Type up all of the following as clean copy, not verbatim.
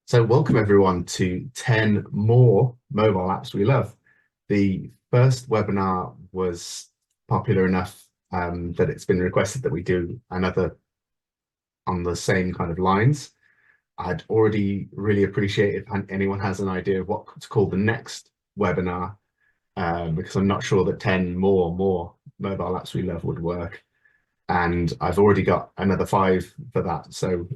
So welcome everyone to 10 more mobile apps we love. The first webinar was popular enough that it's been requested that we do another on the same kind of lines. I'd already really appreciate if anyone has an idea of what to call the next webinar, because I'm not sure that 10 more mobile apps we love would work. And I've already got another 5 for that. So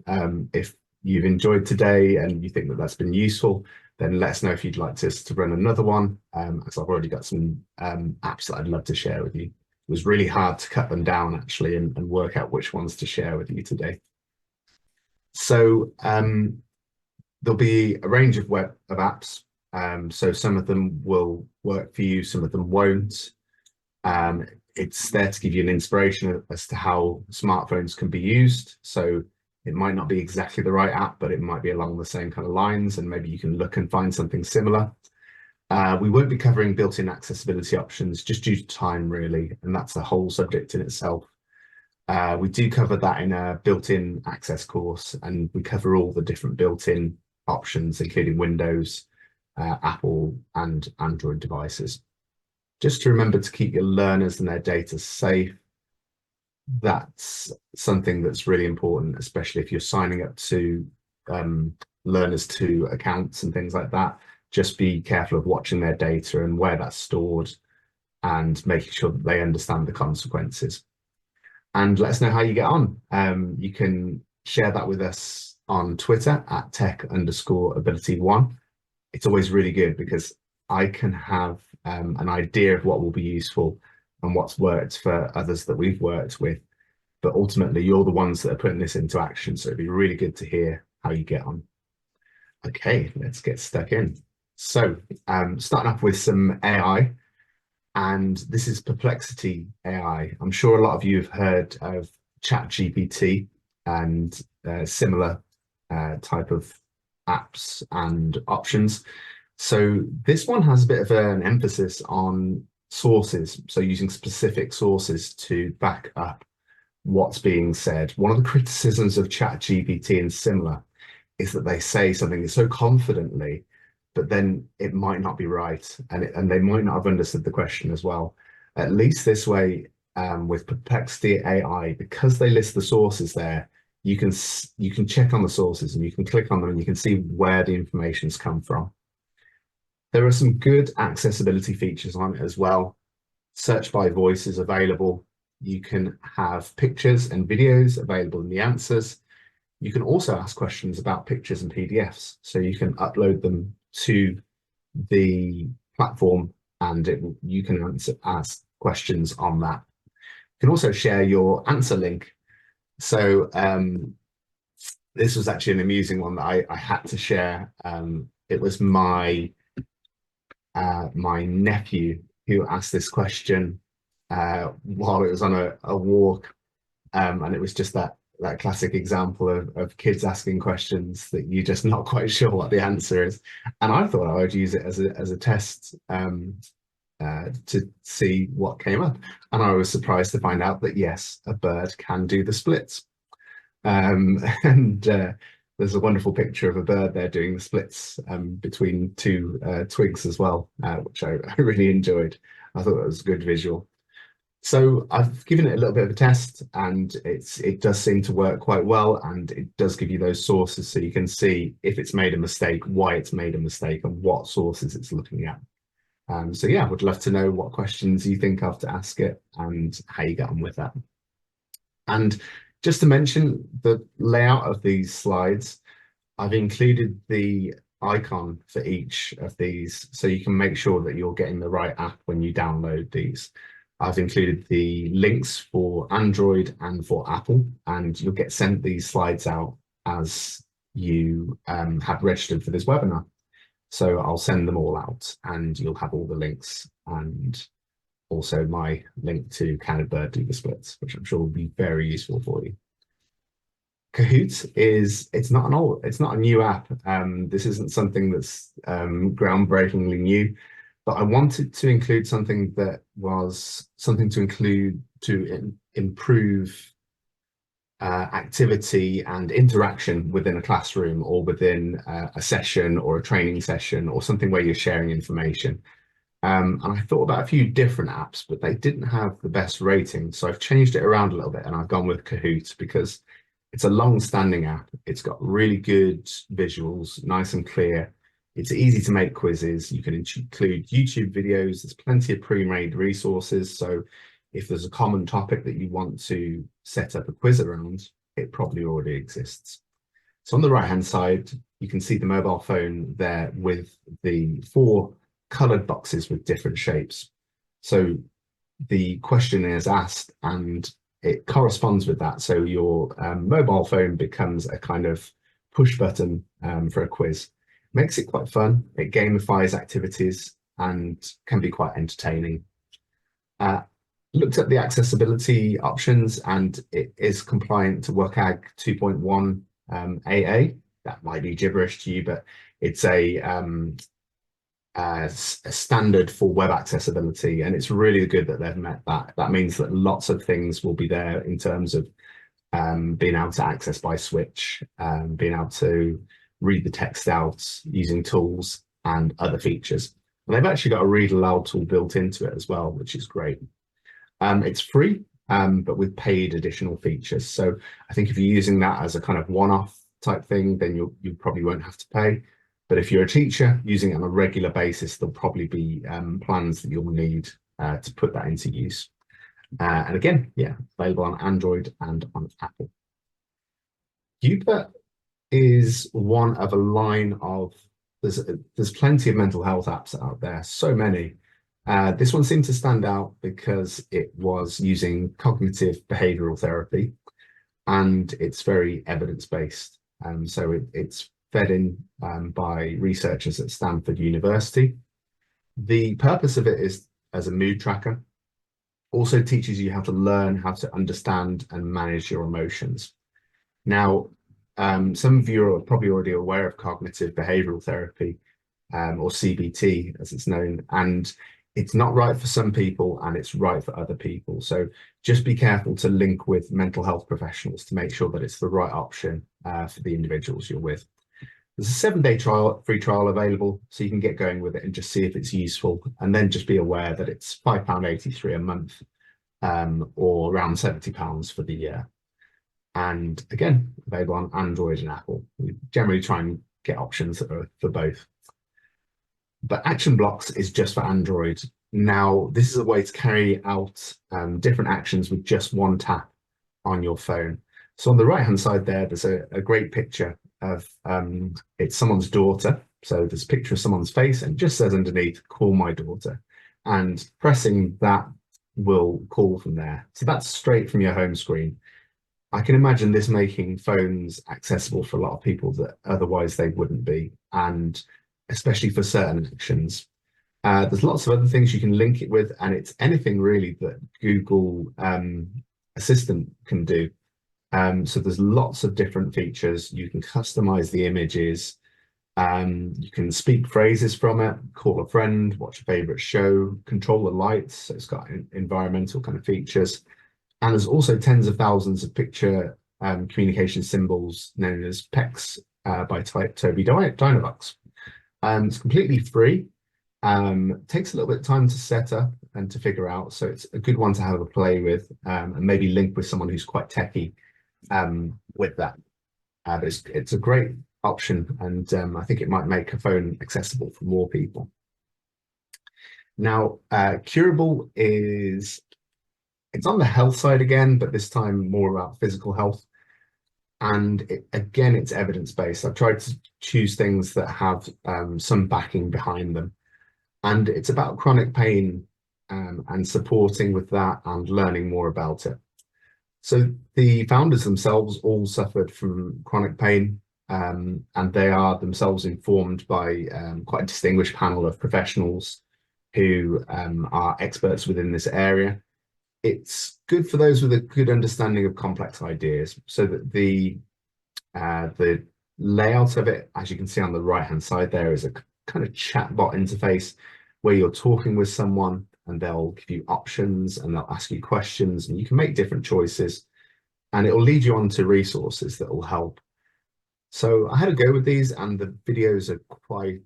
if you've enjoyed today and you think that that's been useful, then let us know if you'd like us to run another one, because I've already got some apps that I'd love to share with you. It was really hard to cut them down actually and work out which ones to share with you today. So there'll be a range of apps. So some of them will work for you, some of them won't. It's there to give you an inspiration as to how smartphones can be used. So it might not be exactly the right app, but it might be along the same kind of lines, and maybe you can look and find something similar. We won't be covering built-in accessibility options just due to time, really, and that's a whole subject in itself. We do cover that in a built-in access course, and we cover all the different built-in options, including Windows, Apple, and Android devices. Just to remember to keep your learners and their data safe. That's something that's really important, especially if you're signing up to learners to accounts and things like that. Just be careful of watching their data and where that's stored and making sure that they understand the consequences. And let us know how you get on. You can share that with us on Twitter at tech_ability1. It's always really good because I can have an idea of what will be useful and what's worked for others that we've worked with, but ultimately you're the ones that are putting this into action, so it'd be really good to hear how you get on. Okay, let's get stuck in. So starting off with some AI, and this is Perplexity AI. I'm sure a lot of you have heard of ChatGPT and similar type of apps and options. So this one has a bit of an emphasis on sources, so using specific sources to back up what's being said. One of the criticisms of ChatGPT and similar is that they say something so confidently, but then it might not be right, and they might not have understood the question as well. At least this way, with Perplexity AI, because they list the sources there, you can check on the sources and you can click on them and you can see where the information's come from. There are some good accessibility features on it as well. Search by voice is available. You can have pictures and videos available in the answers. You can also ask questions about pictures and PDFs. So you can upload them to the platform and you can ask questions on that. You can also share your answer link. So this was actually an amusing one that I had to share. It was my nephew who asked this question while it was on a walk, and it was just that classic example of kids asking questions that you're just not quite sure what the answer is. And I thought I would use it as a test to see what came up, and I was surprised to find out that yes, a bird can do the splits. There's a wonderful picture of a bird there doing the splits between two twigs as well, which I really enjoyed. I thought it was a good visual. So I've given it a little bit of a test, and it does seem to work quite well, and it does give you those sources so you can see if it's made a mistake, why it's made a mistake, and what sources it's looking at. So yeah, I would love to know what questions you think of to ask it and how you get on with that. And just to mention the layout of these slides, I've included the icon for each of these so you can make sure that you're getting the right app when you download these. I've included the links for Android and for Apple, and you'll get sent these slides out as you have registered for this webinar. So I'll send them all out and you'll have all the links, and also my link to Can a Bird Do the Splits, which I'm sure will be very useful for you. Kahoot it's not a new app. This isn't something that's groundbreakingly new, but I wanted to include something that was something to improve activity and interaction within a classroom or within a session or a training session or something where you're sharing information. And I thought about a few different apps, but they didn't have the best rating. So I've changed it around a little bit and I've gone with Kahoot because it's a long-standing app. It's got really good visuals, nice and clear. It's easy to make quizzes. You can include YouTube videos. There's plenty of pre-made resources. So if there's a common topic that you want to set up a quiz around, it probably already exists. So on the right-hand side, you can see the mobile phone there with the 4 colored boxes with different shapes. So the question is asked and it corresponds with that. So your mobile phone becomes a kind of push button for a quiz. Makes it quite fun. It gamifies activities and can be quite entertaining. Looked at the accessibility options and it is compliant to WCAG 2.1 AA. That might be gibberish to you, but it's a standard for web accessibility, and it's really good that they've met that. That means that lots of things will be there in terms of being able to access by switch, being able to read the text out using tools and other features. And they've actually got a read aloud tool built into it as well, which is great. It's free, but with paid additional features. So I think if you're using that as a kind of one-off type thing, then you probably won't have to pay. But if you're a teacher using it on a regular basis, there'll probably be plans that you'll need to put that into use. And again, yeah, available on Android and on Apple. Youper is one of a line of, there's plenty of mental health apps out there, so many. This one seemed to stand out because it was using cognitive behavioral therapy and it's very evidence-based. So it's fed in by researchers at Stanford University. The purpose of it is as a mood tracker. Also teaches you how to learn how to understand and manage your emotions. Now, some of you are probably already aware of cognitive behavioral therapy, or CBT as it's known, and it's not right for some people and it's right for other people. So just be careful to link with mental health professionals to make sure that it's the right option for the individuals you're with. There's a 7-day free trial available, so you can get going with it and just see if it's useful, and then just be aware that it's £5.83 a month, or around £70 for the year. And again, available on Android and Apple. We generally try and get options that are for both. But Action Blocks is just for Android. Now, this is a way to carry out different actions with just one tap on your phone. So on the right-hand side there, there's a great picture of, it's someone's daughter. So there's a picture of someone's face and it just says underneath, call my daughter. And pressing that will call from there. So that's straight from your home screen. I can imagine this making phones accessible for a lot of people that otherwise they wouldn't be, and especially for certain actions. There's lots of other things you can link it with, and it's anything really that Google Assistant can do. So there's lots of different features. You can customize the images. You can speak phrases from it, call a friend, watch a favorite show, control the lights. So it's got environmental kind of features. And there's also tens of thousands of picture communication symbols known as PECs by Toby Dynavox. It's completely free. Takes a little bit of time to set up and to figure out. So it's a good one to have a play with, and maybe link with someone who's quite techie with that. But it's a great option, and I think it might make a phone accessible for more people. Now, Curable it's on the health side again, but this time more about physical health. And again, it's evidence-based. I've tried to choose things that have some backing behind them. And it's about chronic pain and supporting with that and learning more about it. So the founders themselves all suffered from chronic pain, and they are themselves informed by quite a distinguished panel of professionals who are experts within this area. It's good for those with a good understanding of complex ideas, so that the layout of it, as you can see on the right-hand side there, is a kind of chatbot interface where you're talking with someone and they'll give you options and they'll ask you questions and you can make different choices. and it will lead you on to resources that will help. So I had a go with these, and the videos are quite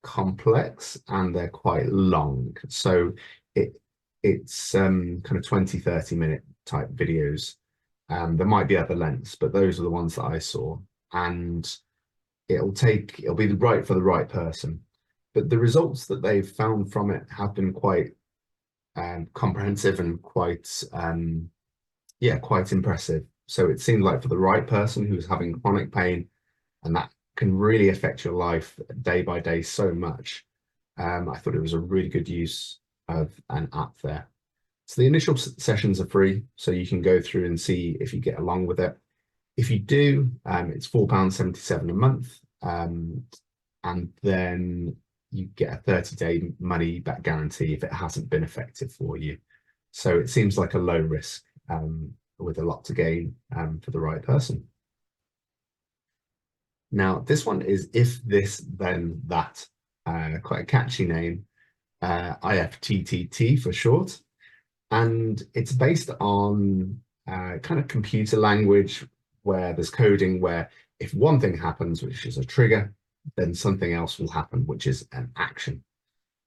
complex and they're quite long. So it's kind of 20-30 minute type videos. There might be other lengths, but those are the ones that I saw. And it'll be right for the right person. But the results that they've found from it have been quite comprehensive and quite quite impressive. So it seemed like for the right person who's having chronic pain, and that can really affect your life day by day so much. I thought it was a really good use of an app there. So the initial sessions are free, so you can go through and see if you get along with it. If you do, it's £4.77 a month, and then you get a 30-day money back guarantee if it hasn't been effective for you. So it seems like a low risk with a lot to gain for the right person. Now, this one is If This Then That, quite a catchy name, IFTTT for short. And it's based on kind of computer language where there's coding where if one thing happens, which is a trigger, then something else will happen, which is an action.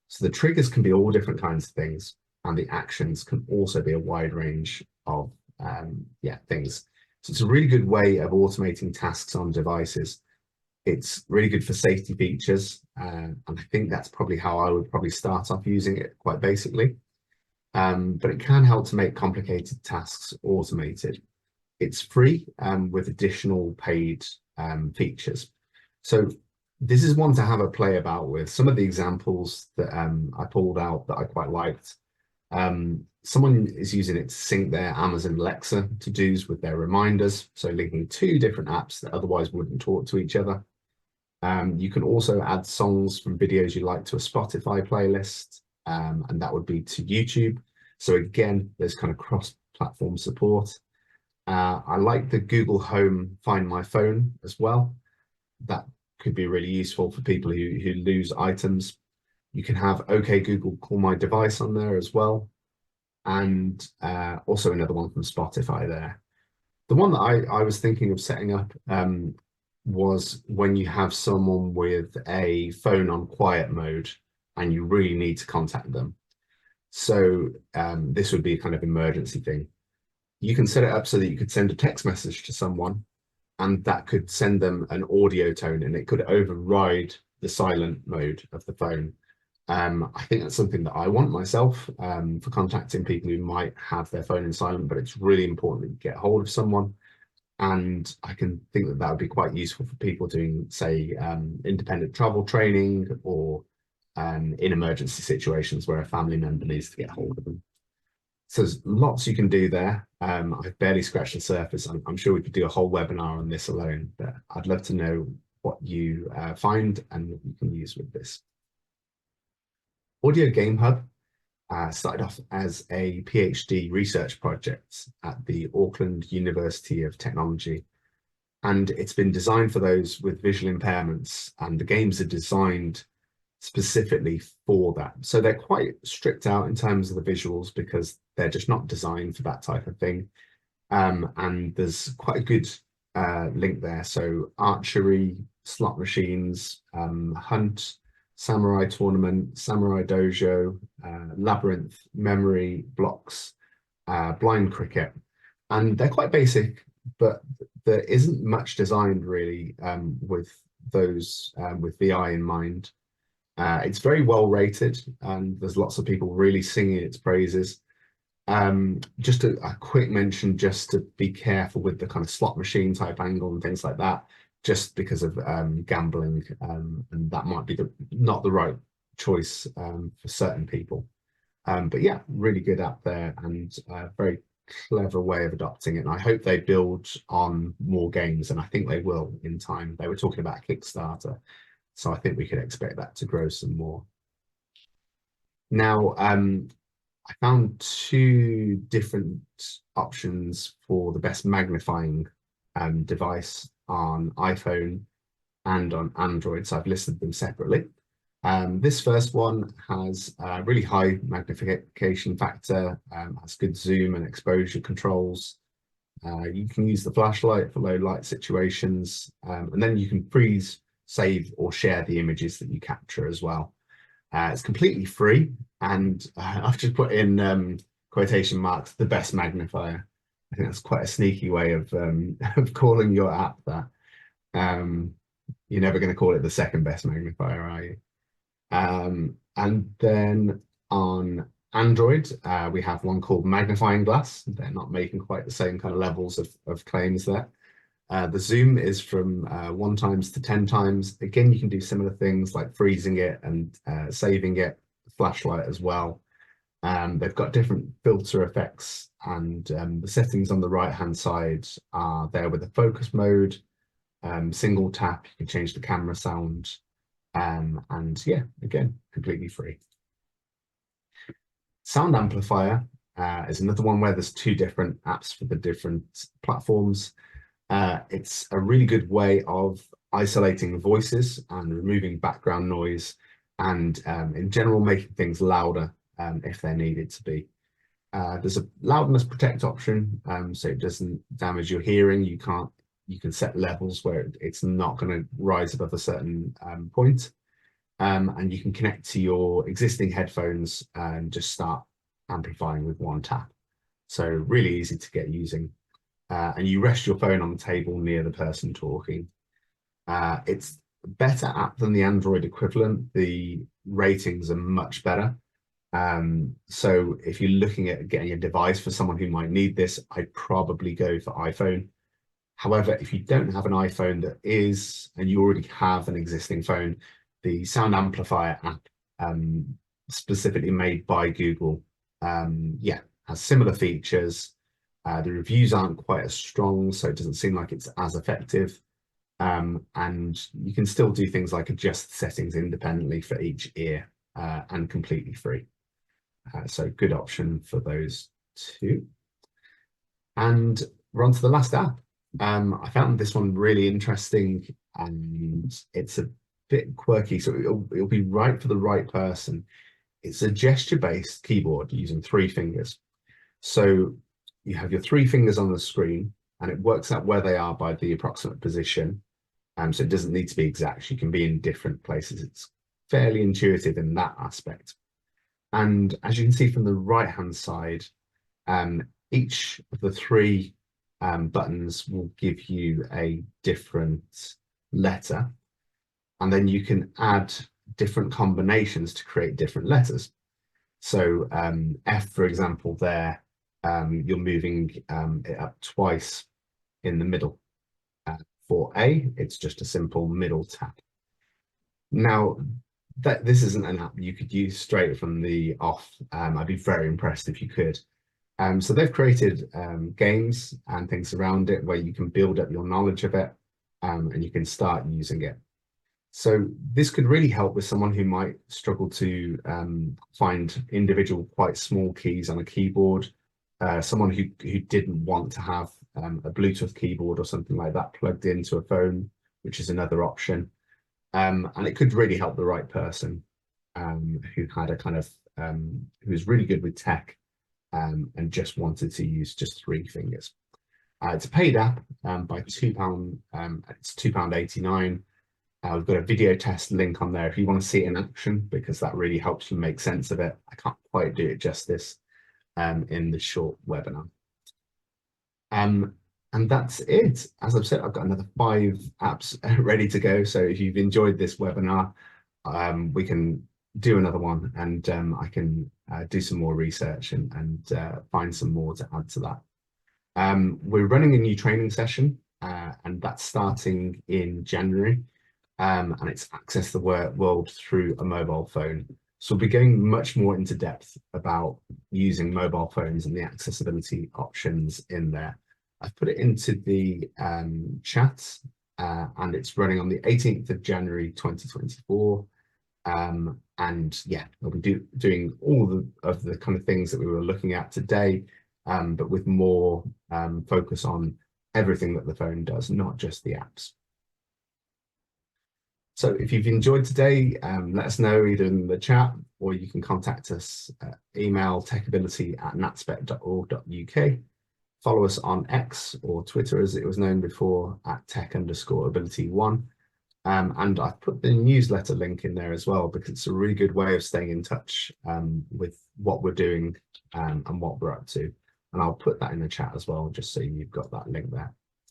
So the triggers can be all different kinds of things, and the actions can also be a wide range of things. So it's a really good way of automating tasks on devices. It's really good for safety features, and I think that's probably how I would probably start off using it quite basically. But it can help to make complicated tasks automated. It's free with additional paid features. So this is one to have a play about with. Some of the examples that I pulled out that I quite liked. Someone is using it to sync their Amazon Alexa to-dos with their reminders, so linking two different apps that otherwise wouldn't talk to each other. You can also add songs from videos you like to a Spotify playlist, and that would be to YouTube. So again, there's kind of cross-platform support. I like the Google Home Find My Phone as well. That could be really useful for people who lose items. You can have OK Google Call My Device on there as well. And also another one from Spotify there. The one that I was thinking of setting up was when you have someone with a phone on quiet mode and you really need to contact them. So this would be a kind of emergency thing. You can set it up so that you could send a text message to someone and that could send them an audio tone and it could override the silent mode of the phone. I think that's something that I want myself for contacting people who might have their phone in silent, but it's really important that you get hold of someone. And I can think that that would be quite useful for people doing, say, independent travel training or in emergency situations where a family member needs to get hold of them. So there's lots you can do there. I've barely scratched the surface. I'm sure we could do a whole webinar on this alone, but I'd love to know what you find and what you can use with this. Audio Game Hub started off as a PhD research project at the Auckland University of Technology. And it's been designed for those with visual impairments, and the games are designed specifically for that. So they're quite strict out in terms of the visuals because they're just not designed for that type of thing. And there's quite a good link there. So archery, slot machines, hunt, samurai tournament, samurai dojo, labyrinth, memory, blocks, blind cricket. And they're quite basic, but there isn't much designed really with those with VI in mind. It's very well rated and there's lots of people really singing its praises. Just a quick mention just to be careful with the kind of slot machine type angle and things like that, just because of gambling, and that might be not the right choice for certain people. But yeah, really good app there and a very clever way of adopting it. And I hope they build on more games, and I think they will in time. They were talking about a Kickstarter, so I think we could expect that to grow some more. Now, I found two different options for the best magnifying device on iPhone and on Android, so I've listed them separately. This first one has a really high magnification factor, has good zoom and exposure controls, You can use the flashlight for low light situations, and then you can freeze, save, or share the images that you capture as well. It's completely free, and I've just put in quotation marks, the best magnifier. I think that's quite a sneaky way of of calling your app that. You're never going to call it the second best magnifier, are you? And then on Android, we have one called Magnifying Glass. They're not making quite the same kind of levels of claims there. The zoom is from 1 times to 10 times. Again, you can do similar things like freezing it and saving it, flashlight as well. They've got different filter effects, and the settings on the right-hand side are there with the focus mode, single tap, you can change the camera sound, and yeah, again, completely free. Sound Amplifier is another one where there's 2 different apps for the different platforms. It's a really good way of isolating voices and removing background noise, and in general making things louder if they're needed to be. There's a loudness protect option, so it doesn't damage your hearing. You can set levels where it's not going to rise above a certain point. And you can connect to your existing headphones and just start amplifying with 1 tap. So really easy to get using. And you rest your phone on the table near the person talking. It's a better app than the Android equivalent. The ratings are much better. So if you're looking at getting a device for someone who might need this, I'd probably go for iPhone. However, if you don't have an iPhone that is, and you already have an existing phone, the Sound Amplifier app, specifically made by Google, yeah, has similar features. The reviews aren't quite as strong, so it doesn't seem like it's as effective. And you can still do things like adjust settings independently for each ear, and completely free. So good option for those 2. And we're on to the last app. I found this one really interesting, and it's a bit quirky, so it'll be right for the right person. It's a gesture-based keyboard using 3 fingers. So you have your 3 fingers on the screen, and it works out where they are by the approximate position. So it doesn't need to be exact. You can be in different places. It's fairly intuitive in that aspect. And as you can see from the right-hand side, each of the 3 buttons will give you a different letter, and then you can add different combinations to create different letters. So F, for example, there, you're moving it up twice in the middle. For A, it's just a simple middle tap. Now, this isn't an app you could use straight from the off. I'd be very impressed if you could. So they've created games and things around it where you can build up your knowledge of it, and you can start using it. So this could really help with someone who might struggle to find individual quite small keys on a keyboard, someone who didn't want to have a Bluetooth keyboard or something like that plugged into a phone, which is another option. And it could really help the right person who had a kind of, who was really good with tech, and just wanted to use just 3 fingers. It's a paid app by £2. It's £2.89. We've got a video test link on there if you want to see it in action, because that really helps you make sense of it. I can't quite do it justice in the short webinar. And that's it. As I've said, I've got another 5 apps ready to go. So if you've enjoyed this webinar, we can do another one, and I can do some more research and find some more to add to that. We're running a new training session, and that's starting in January, and it's access the world through a mobile phone. So we'll be going much more into depth about using mobile phones and the accessibility options in there. I've put it into the chat, and it's running on the 18th of January 2024. And yeah, we'll be doing all of the kind of things that we were looking at today, but with more focus on everything that the phone does, not just the apps. So if you've enjoyed today, let us know either in the chat, or you can contact us email techability@natspec.org.uk. Follow us on X, or Twitter as it was known before, at tech_ability1. And I've put the newsletter link in there as well, because it's a really good way of staying in touch with what we're doing and what we're up to. And I'll put that in the chat as well, just so you've got that link there.